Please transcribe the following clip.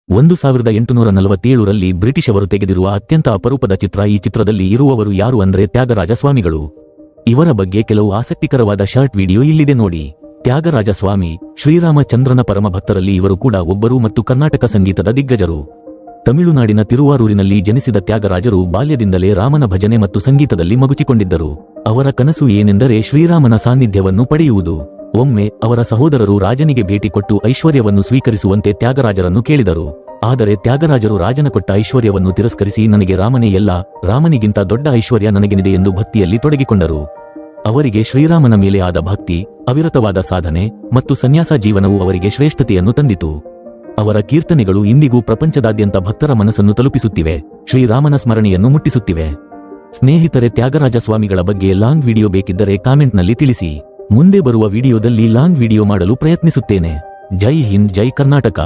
1847ರಲ್ಲಿ British ಅವರು ತೆಗೆದಿರುವ ಅತ್ಯಂತ ಅಪರೂಪದ ಚಿತ್ರ. ಈ ಚಿತ್ರದಲ್ಲಿ ಇರುವವರು ಯಾರು ಅಂದ್ರೆ ತ್ಯಾಗರಾಜ ಸ್ವಾಮಿಗಳು. ಇವರ ಬಗ್ಗೆ ಕೆಲವು ಆಸಕ್ತಿಕರವಾದ ಶಾರ್ಟ್ ವಿಡಿಯೋ ಇಲ್ಲಿದೆ ನೋಡಿ. ತ್ಯಾಗರಾಜ ಸ್ವಾಮಿ ಶ್ರೀರಾಮಚಂದ್ರನ ಪರಮ ಭಕ್ತರಲ್ಲಿ ಇವರು ಕೂಡ ಒಬ್ಬರು ಮತ್ತು ಕರ್ನಾಟಕ ಸಂಗೀತದ ದಿಗ್ಗಜರು. ತಮಿಳುನಾಡಿನ ತಿರುವಾರೂರಿನಲ್ಲಿ ಜನಿಸಿದ ತ್ಯಾಗರಾಜರು ಬಾಲ್ಯದಿಂದಲೇ ರಾಮನ ಭಜನೆ ಮತ್ತು ಸಂಗೀತದಲ್ಲಿ ಮಗುಚಿಕೊಂಡಿದ್ದರು. ಅವರ ಕನಸು ಏನೆಂದರೆ ಶ್ರೀರಾಮನ ಸಾನ್ನಿಧ್ಯವನ್ನು ಪಡೆಯುವುದು. ಒಮ್ಮೆ ಅವರ ಸಹೋದರರು ರಾಜನಿಗೆ ಭೇಟಿ ಕೊಟ್ಟು ಐಶ್ವರ್ಯವನ್ನು ಸ್ವೀಕರಿಸುವಂತೆ ತ್ಯಾಗರಾಜರನ್ನು ಕೇಳಿದರು. ಆದರೆ ತ್ಯಾಗರಾಜರು ರಾಜನ ಕೊಟ್ಟ ಐಶ್ವರ್ಯವನ್ನು ತಿರಸ್ಕರಿಸಿ, ನನಗೆ ರಾಮನೇ ಎಲ್ಲ, ರಾಮನಿಗಿಂತ ದೊಡ್ಡ ಐಶ್ವರ್ಯ ನನಗೇನಿದೆ ಎಂದು ಭಕ್ತಿಯಲ್ಲಿ ತೊಡಗಿಕೊಂಡರು. ಅವರಿಗೆ ಶ್ರೀರಾಮನ ಮೇಲೆ ಆದ ಭಕ್ತಿ, ಅವಿರತವಾದ ಸಾಧನೆ ಮತ್ತು ಸನ್ಯಾಸ ಜೀವನವು ಅವರಿಗೆ ಶ್ರೇಷ್ಠತೆಯನ್ನು ತಂದಿತು. ಅವರ ಕೀರ್ತನೆಗಳು ಇಂದಿಗೂ ಪ್ರಪಂಚದಾದ್ಯಂತ ಭಕ್ತರ ಮನಸ್ಸನ್ನು ತಲುಪಿಸುತ್ತಿವೆ, ಶ್ರೀರಾಮನ ಸ್ಮರಣೆಯನ್ನು ಮುಟ್ಟಿಸುತ್ತಿವೆ. ಸ್ನೇಹಿತರೆ, ತ್ಯಾಗರಾಜ ಸ್ವಾಮಿಗಳ ಬಗ್ಗೆ ಲಾಂಗ್ ವಿಡಿಯೋ ಬೇಕಿದ್ದರೆ ಕಾಮೆಂಟ್ನಲ್ಲಿ ತಿಳಿಸಿ. ಮುಂದೆ ಬರುವ ವಿಡಿಯೋದಲ್ಲಿ ಲಾಂಗ್ ವಿಡಿಯೋ ಮಾಡಲು ಪ್ರಯತ್ನಿಸುತ್ತೇನೆ. ಜೈ ಹಿಂದ್, ಜೈ ಕರ್ನಾಟಕ.